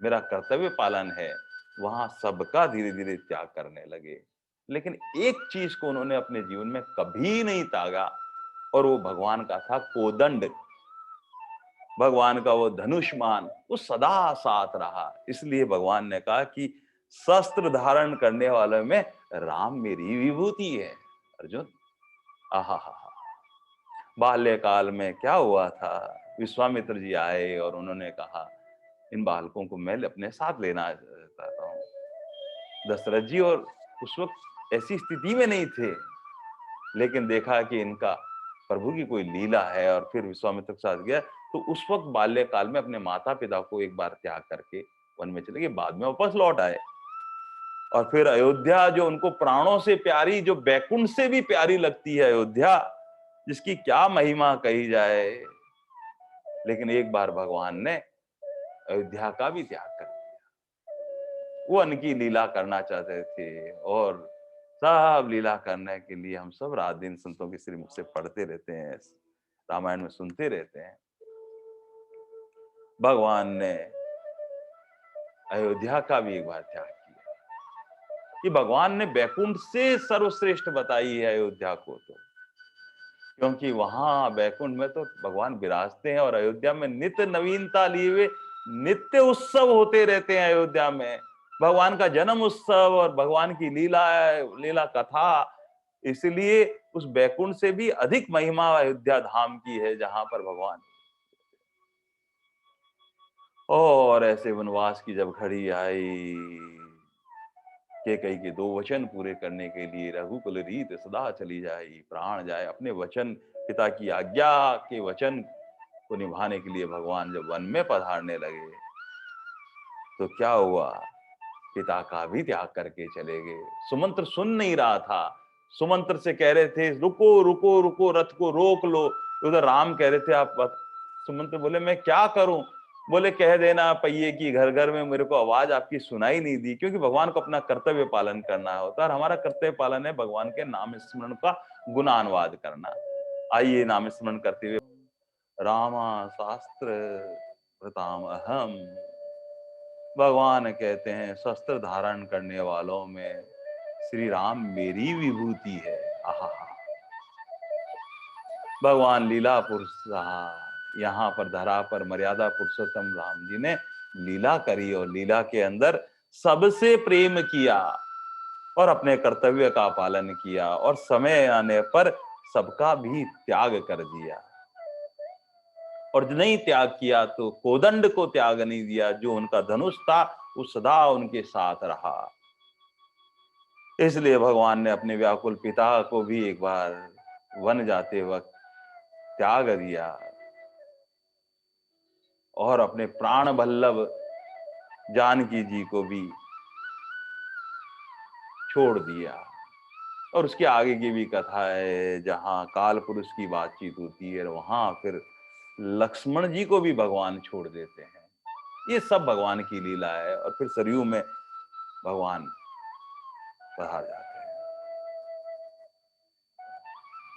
मेरा कर्तव्य पालन है, वहां सबका धीरे धीरे त्याग करने लगे। लेकिन एक चीज को उन्होंने अपने जीवन में कभी नहीं त्यागा, और वो भगवान का था कोदंड। भगवान का वो धनुष्मान वो सदा साथ रहा। इसलिए भगवान ने कहा कि शस्त्र धारण करने वालों में राम मेरी विभूति है। अर्जुन, आहा हा, बाल्यकाल में क्या हुआ था, विश्वामित्र जी आए और उन्होंने कहा इन बालकों को मैं अपने साथ लेना चाहता हूँ। दशरथ जी और उस वक्त ऐसी स्थिति में नहीं थे, लेकिन देखा कि इनका प्रभु की कोई लीला है और फिर विश्वामित्र के साथ गया। तो उस वक्त बाल्यकाल में अपने माता पिता को एक बार त्याग करके वन में चले गए, बाद में वापस लौट आए। और फिर अयोध्या जो उनको प्राणों से प्यारी, जो बैकुंठ से भी प्यारी लगती है अयोध्या, जिसकी क्या महिमा कही जाए, लेकिन एक बार भगवान ने अयोध्या का भी त्याग कर दिया। वो उनकी लीला करना चाहते थे और सब लीला करने के लिए हम सब रात दिन संतों के श्रीमुख से पढ़ते रहते हैं, रामायण में सुनते रहते हैं। भगवान ने अयोध्या का भी एक बार त्याग किया कि भगवान ने बैकुंठ से सर्वश्रेष्ठ बताई है अयोध्या को, तो क्योंकि वहां बैकुंठ में तो भगवान विराजते हैं और अयोध्या में नित्य नवीनता लिए हुए नित्य उत्सव होते रहते हैं। अयोध्या में भगवान का जन्म उत्सव और भगवान की लीला लीला कथा, इसलिए उस बैकुंठ से भी अधिक महिमा अयोध्या धाम की है, जहां पर भगवान। और ऐसे वनवास की जब घड़ी आई, कैकेयी के 2 वचन पूरे करने के लिए रघुकुल रीत सदा चली जाई, प्राण जाए, अपने वचन, पिता की आज्ञा के वचन को निभाने के लिए भगवान जब वन में पधारने लगे, तो क्या हुआ, पिता का भी त्याग करके चले गए। सुमंत्र सुन नहीं रहा था, सुमंत्र से कह रहे थे रुको रुको रुको, रथ को रोक लो। उधर राम कह रहे थे आप, सुमंत्र बोले मैं क्या करूं, बोले कह देना पहिए की घर घर में मेरे को आवाज आपकी सुनाई नहीं दी, क्योंकि भगवान को अपना कर्तव्य पालन करना होता है और हमारा कर्तव्य पालन है भगवान के नाम स्मरण का गुणानुवाद करना। आइए नाम स्मरण करते हुए, रामा शास्त्र प्रताम अहम। भगवान कहते हैं शस्त्र धारण करने वालों में श्री राम मेरी विभूति है। आहा, भगवान लीला पुरुष रहा, यहाँ पर धरा पर मर्यादा पुरुषोत्तम राम जी ने लीला करी और लीला के अंदर सबसे प्रेम किया और अपने कर्तव्य का पालन किया और समय आने पर सबका भी त्याग कर दिया। और नहीं त्याग किया तो कोदंड को त्याग नहीं दिया, जो उनका धनुष था वो सदा उनके साथ रहा। इसलिए भगवान ने अपने व्याकुल पिता को भी एक बार वन जाते वक्त त्याग दिया और अपने प्राण वल्लभ जानकी जी को भी छोड़ दिया। और उसके आगे की भी कथा है, जहां काल पुरुष की बातचीत होती है, वहां फिर लक्ष्मण जी को भी भगवान छोड़ देते हैं। ये सब भगवान की लीला है। और फिर सरयू में भगवान बाहर जाते हैं।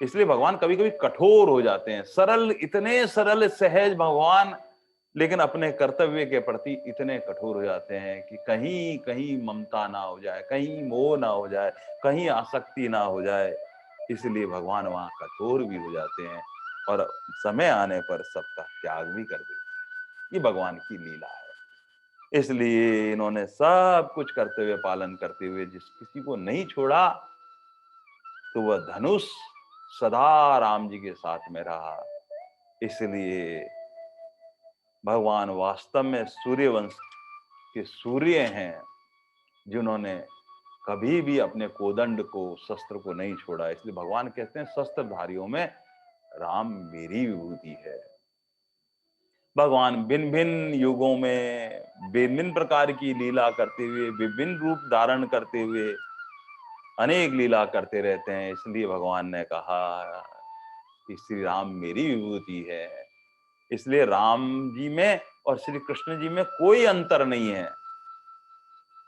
इसलिए भगवान कभी कभी कठोर हो जाते हैं, सरल, इतने सरल सहज भगवान, लेकिन अपने कर्तव्य के प्रति इतने कठोर हो जाते हैं कि कहीं कहीं ममता ना हो जाए, कहीं मोह ना हो जाए, कहीं आसक्ति ना हो जाए। इसलिए भगवान वहां कठोर भी हो जाते हैं और समय आने पर सबका त्याग भी कर देते हैं। ये भगवान की लीला है। इसलिए इन्होंने सब कुछ कर्तव्य पालन करते हुए जिस किसी को नहीं छोड़ा, तो वह धनुष सदा राम जी के साथ में रहा। इसलिए भगवान वास्तव में सूर्यवंश के सूर्य हैं, जिन्होंने कभी भी अपने कोदंड को, शस्त्र को नहीं छोड़ा। इसलिए भगवान कहते हैं शस्त्रधारियों में राम मेरी विभूति है। भगवान भिन्न भिन्न युगों में विभिन्न प्रकार की लीला करते हुए, विभिन्न रूप धारण करते हुए अनेक लीला करते रहते हैं। इसलिए भगवान ने कहा कि श्री राम मेरी विभूति है। इसलिए राम जी में और श्री कृष्ण जी में कोई अंतर नहीं है।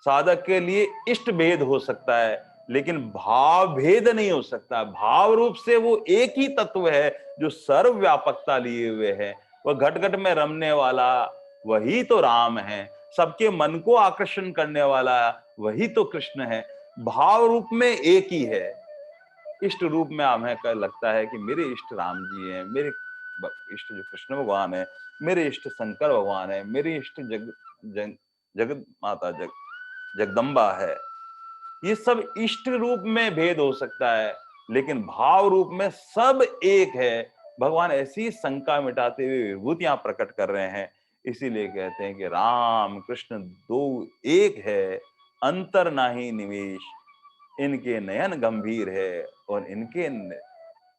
साधक के लिए इष्ट भेद हो सकता है, लेकिन भाव भेद नहीं हो सकता। भाव रूप से वो एक ही तत्व है जो सर्वव्यापकता लिए हुए है। वह घट घट में रमने वाला वही तो राम है। सबके मन को आकर्षण करने वाला वही तो कृष्ण है। भाव रूप में एक ही है। इष्ट रूप में हमें लगता है कि मेरे इष्ट राम जी हैं, मेरे इष्ट जो कृष्ण भगवान है, मेरे इष्ट शंकर भगवान है, मेरी इष्ट जगत माता जगदम्बा है। ये सब इष्ट रूप में भेद हो सकता है, लेकिन भाव रूप में सब एक है। भगवान ऐसी शंका मिटाते हुए विभूतियां प्रकट कर रहे हैं। इसीलिए कहते हैं कि राम कृष्ण दो एक है, अंतर नाही निवेश, इनके नयन गंभीर है और इनके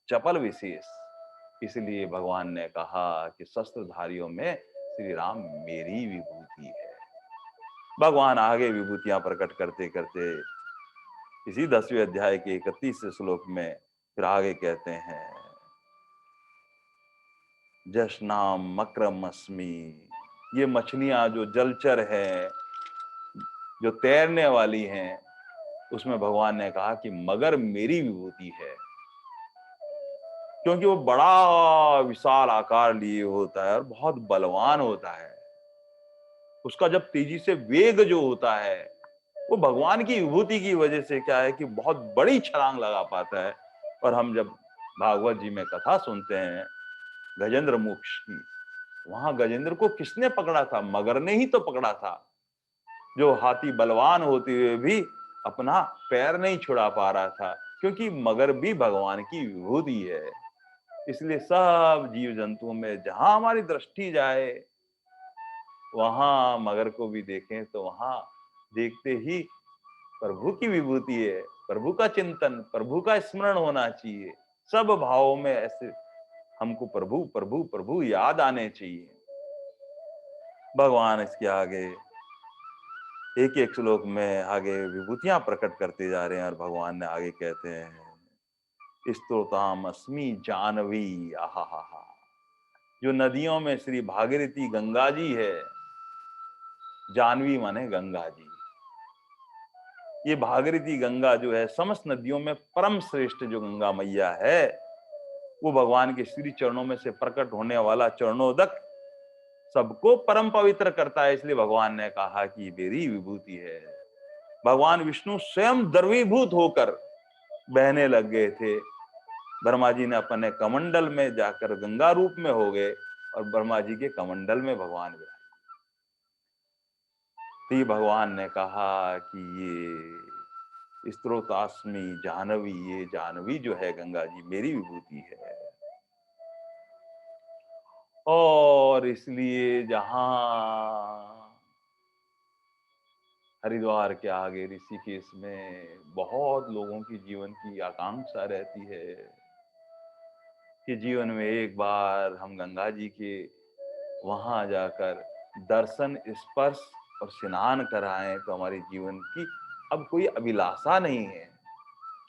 चपल विशेष। इसलिए भगवान ने कहा कि शस्त्रधारियों में श्री राम मेरी विभूति है। भगवान आगे विभूतियां प्रकट करते करते इसी 10वें अध्याय के 31 श्लोक में फिर आगे कहते हैं, जशनाम मक्रम अस्मि। ये मछलियां जो जलचर है, जो तैरने वाली हैं, उसमें भगवान ने कहा कि मगर मेरी विभूति है, क्योंकि वो बड़ा विशाल आकार लिए होता है और बहुत बलवान होता है। उसका जब तेजी से वेग जो होता है, वो भगवान की विभूति की वजह से क्या है कि बहुत बड़ी छलांग लगा पाता है। और हम जब भागवत जी में कथा सुनते हैं गजेंद्र मोक्ष की, वहां गजेंद्र को किसने पकड़ा था? मगर ने ही तो पकड़ा था। जो हाथी बलवान होते हुए भी अपना पैर नहीं छुड़ा पा रहा था, क्योंकि मगर भी भगवान की विभूति है। इसलिए सब जीव जंतुओं में जहां हमारी दृष्टि जाए, वहां मगर को भी देखें तो वहां देखते ही प्रभु की विभूति है, प्रभु का चिंतन, प्रभु का स्मरण होना चाहिए। सब भावों में ऐसे हमको प्रभु प्रभु प्रभु याद आने चाहिए। भगवान इसके आगे एक एक श्लोक में आगे विभूतियां प्रकट करते जा रहे हैं और भगवान ने आगे कहते हैं, स्तोताम अस्मि जानवी। आहा हा हा। जो नदियों में श्री भागीरथी गंगा जी है, जानवी माने गंगा जी। ये भागीरथी गंगा जो है समस्त नदियों में परम श्रेष्ठ जो गंगा मैया है, वो भगवान के श्री चरणों में से प्रकट होने वाला चरणोदक सबको परम पवित्र करता है। इसलिए भगवान ने कहा कि मेरी विभूति है। भगवान विष्णु स्वयं द्रवीभूत होकर बहने लग गए थे। ब्रह्मा जी ने अपने कमंडल में जाकर गंगा रूप में हो गए और ब्रह्मा जी के कमंडल में भगवान विराज। तो भगवान ने कहा कि ये स्त्रोतास्मि जानवी, ये जानवी जो है गंगा जी मेरी विभूति है। और इसलिए जहां हरिद्वार के आगे ऋषिकेश में बहुत लोगों की जीवन की आकांक्षा रहती है कि जीवन में एक बार हम गंगा जी के वहां जाकर दर्शन, स्पर्श और स्नान कराएं, तो हमारे जीवन की अब कोई अभिलाषा नहीं है।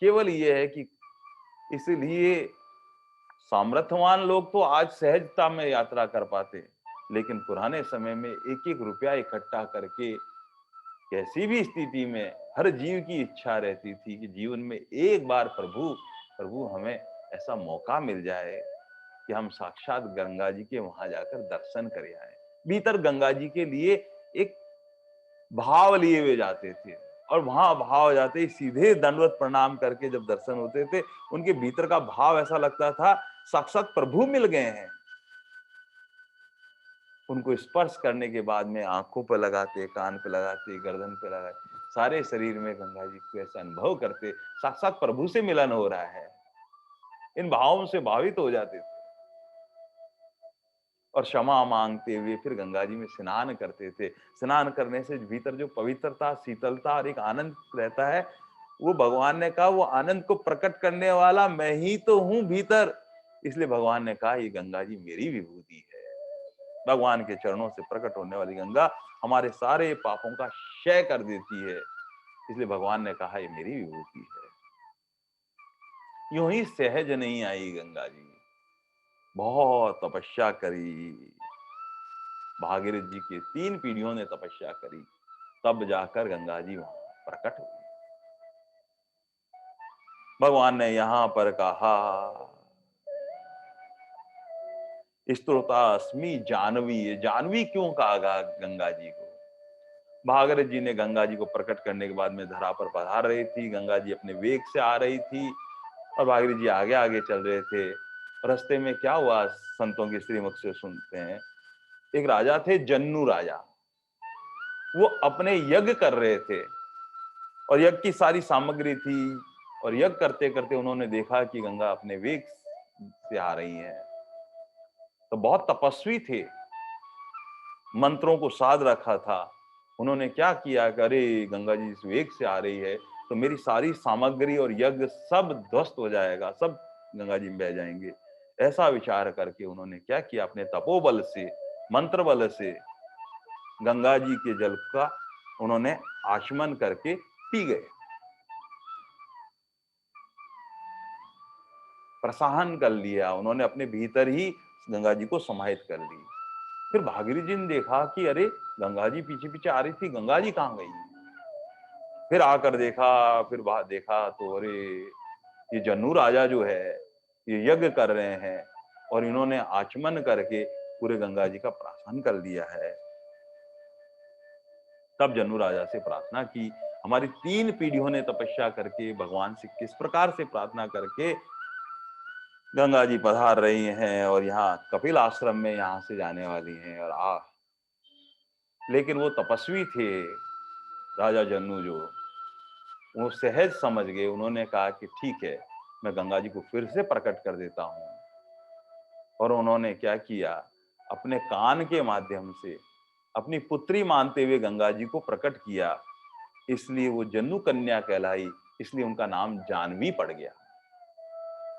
केवल ये है कि इसलिए सामर्थ्यवान लोग तो आज सहजता में यात्रा कर पाते, लेकिन पुराने समय में एक एक रुपया इकट्ठा करके कैसी भी स्थिति में हर जीव की इच्छा रहती थी कि जीवन में एक बार प्रभु प्रभु हमें ऐसा मौका मिल जाए कि हम साक्षात गंगा जी के वहां जाकर दर्शन कर आए। भीतर गंगा जी के लिए एक भाव लिए हुए जाते थे और वहां भाव जाते ही सीधे दंडवत प्रणाम करके जब दर्शन होते थे, उनके भीतर का भाव ऐसा लगता था साक्षात प्रभु मिल गए हैं। उनको स्पर्श करने के बाद में आंखों पे लगाते, कान पे लगाते, गर्दन पे लगाते, सारे शरीर में गंगा जी को ऐसा अनुभव करते साक्षात प्रभु से मिलन हो रहा है। इन भावों से भावित हो जाते थे और क्षमा मांगते हुए फिर गंगा जी में स्नान करते थे। स्नान करने से भीतर जो पवित्रता, शीतलता और एक आनंद रहता है, वो भगवान ने कहा वो आनंद को प्रकट करने वाला मैं ही तो हूं भीतर। इसलिए भगवान ने कहा ये गंगा जी मेरी विभूति है। भगवान के चरणों से प्रकट होने वाली गंगा हमारे सारे पापों का क्षय कर देती है। इसलिए भगवान ने कहा ये मेरी विभूति है। यूं ही सहज नहीं आई गंगा जी, बहुत तपस्या करी। भागीरथ जी के 3 पीढ़ियों ने तपस्या करी, तब जाकर गंगा जी वहां प्रकट हुई। भगवान ने यहां पर कहा स्त्रोतास्मि जानवी। जानवी क्यों कहा गंगा जी को? भागीरथ जी ने गंगा जी को प्रकट करने के बाद में धरा पर पधार रही थी। गंगा जी अपने वेग से आ रही थी और भागीरथ जी आगे आगे चल रहे थे। रास्ते में क्या हुआ, संतों की श्रीमुख से सुनते हैं, एक राजा थे जन्नू राजा। वो अपने यज्ञ कर रहे थे और यज्ञ की सारी सामग्री थी, और यज्ञ करते करते उन्होंने देखा कि गंगा अपने वेग से आ रही है। तो बहुत तपस्वी थे, मंत्रों को साध रखा था। उन्होंने क्या किया कि अरे गंगा जी इस वेग से आ रही है तो मेरी सारी सामग्री और यज्ञ सब ध्वस्त हो जाएगा, सब गंगा जी में बह जाएंगे। ऐसा विचार करके उन्होंने क्या किया, अपने तपोबल से, मंत्र बल से गंगा जी के जल का उन्होंने आचमन करके पी गए, प्रसाहन कर लिया उन्होंने, अपने भीतर ही गंगा जी को समाहित कर ली। फिर भागीरथी जी ने देखा कि अरे गंगा जी पीछे पीछे आ रही थी, गंगा जी कहाँ गई। फिर आकर देखा, फिर बाहर देखा तो अरे ये जन्नू राजा जो है ये यज्ञ कर रहे हैं और इन्होंने आचमन करके पूरे गंगा जी का प्राशन कर लिया है। तब जन्नू राजा से प्रार्थना की, हमारी 3 पीढ़ियों ने तपस्या करके भगवान से किस प्रकार से प्रार्थना करके गंगा जी पधार रही हैं और यहाँ कपिल आश्रम में यहाँ से जाने वाली हैं। और लेकिन वो तपस्वी थे राजा जन्नू जो, वो सहज समझ गए। उन्होंने कहा कि ठीक है, मैं गंगा जी को फिर से प्रकट कर देता हूँ। और उन्होंने क्या किया, अपने कान के माध्यम से अपनी पुत्री मानते हुए गंगा जी को प्रकट किया, इसलिए वो जन्नू कन्या कहलाई, इसलिए उनका नाम जानवी पड़ गया।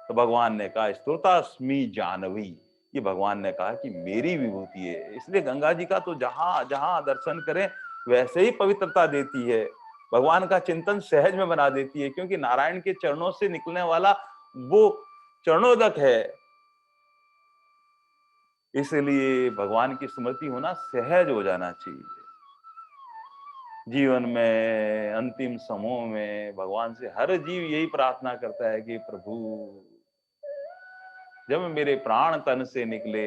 तो भगवान ने कहा स्तुतास्मि जानवी, ये भगवान ने कहा कि मेरी विभूति है। इसलिए गंगा जी का तो जहां जहां दर्शन करें वैसे ही पवित्रता देती है, भगवान का चिंतन सहज में बना देती है, क्योंकि नारायण के चरणों से निकलने वाला वो चरणोदक है। इसलिए भगवान की स्मृति होना सहज हो जाना चाहिए। जीवन में अंतिम समयों में भगवान से हर जीव यही प्रार्थना करता है कि प्रभु जब मेरे प्राण तन से निकले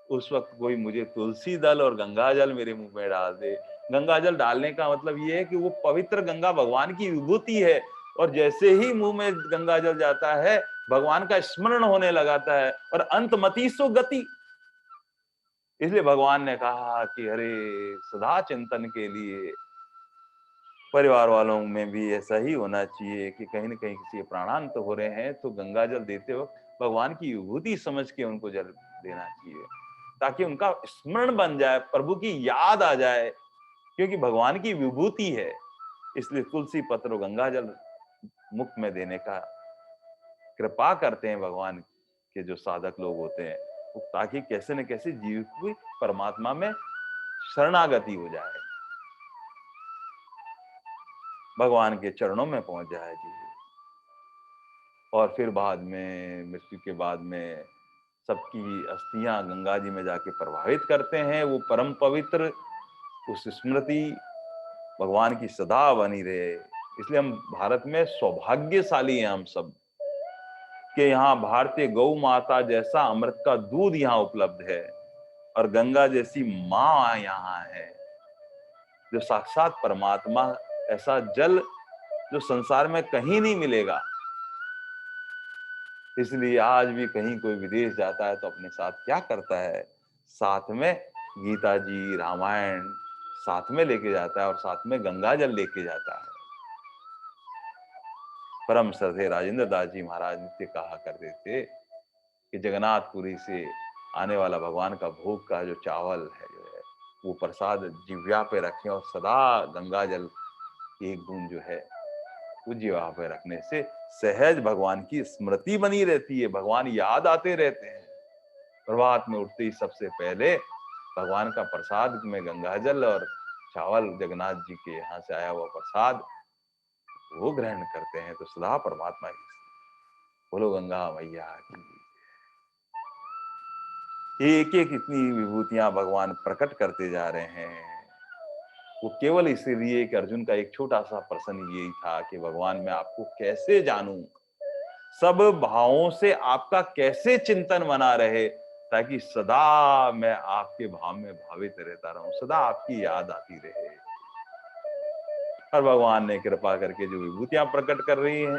उस वक्त कोई मुझे तुलसी दल और गंगा जल मेरे मुंह में डाल दे। गंगा जल डालने का मतलब ये है कि वो पवित्र गंगा भगवान की विभूति है, और जैसे ही मुंह में गंगा जल जाता है भगवान का स्मरण होने लगाता है, और अंतमति सो गति। इसलिए भगवान ने कहा कि अरे सदा चिंतन के लिए परिवार वालों में भी ऐसा ही होना चाहिए कि कहीं न कहीं किसी के प्राणांत हो रहे हैं तो गंगा जल देते वक्त भगवान की विभूति समझ के उनको जल देना चाहिए, ताकि उनका स्मरण बन जाए, प्रभु की याद आ जाए, क्योंकि भगवान की विभूति है। इसलिए तुलसी पत्र और गंगा जल मुख में देने का कृपा करते हैं भगवान के जो साधक लोग होते हैं, ताकि कैसे न कैसे जीव की परमात्मा में शरणागति हो जाए, भगवान के चरणों में पहुंच जाए जी। और फिर बाद में, मृत्यु के बाद में सबकी अस्थियां गंगा जी में जाके प्रवाहित करते हैं। वो परम पवित्र उस स्मृति भगवान की सदा बनी रहे। इसलिए हम भारत में सौभाग्यशाली हैं हम सब, कि यहाँ भारतीय गौ माता जैसा अमृत का दूध यहाँ उपलब्ध है, और गंगा जैसी माँ यहाँ है जो साक्षात परमात्मा। ऐसा जल जो संसार में कहीं नहीं मिलेगा। इसलिए आज भी कहीं कोई विदेश जाता है तो अपने साथ क्या करता है, साथ में गीता जी, रामायण साथ में लेके जाता है, और साथ में गंगा जल लेके जाता है। परम श्रद्धेय राजेंद्र दास जी महाराज नित्य कहा करते थे कि जगन्नाथपुरी से आने वाला भगवान का भोग का जो चावल है जो है वो प्रसाद जिह्वा पे रखें, और सदा गंगा जल की एक बूंद जो है वो जिह्वा पे रखने से सहज भगवान की स्मृति बनी रहती है, भगवान याद आते रहते हैं। प्रभात में उठते ही सबसे पहले भगवान का प्रसाद में गंगा जल और चावल, जगन्नाथ जी के यहाँ से आया हुआ प्रसाद वो ग्रहण करते हैं, तो सदा परमात्मा की। बोलो गंगा मैया की। एक एक इतनी विभूतियां भगवान प्रकट करते जा रहे हैं। वो केवल इसीलिए कि अर्जुन का एक छोटा सा प्रश्न यही था कि भगवान मैं आपको कैसे जानूं, सब भावों से आपका कैसे चिंतन बना रहे, ताकि सदा मैं आपके भाव में भावित रहता रहूं, सदा आपकी याद आती रहे। और भगवान ने कृपा करके जो विभूतियां प्रकट कर रही हैं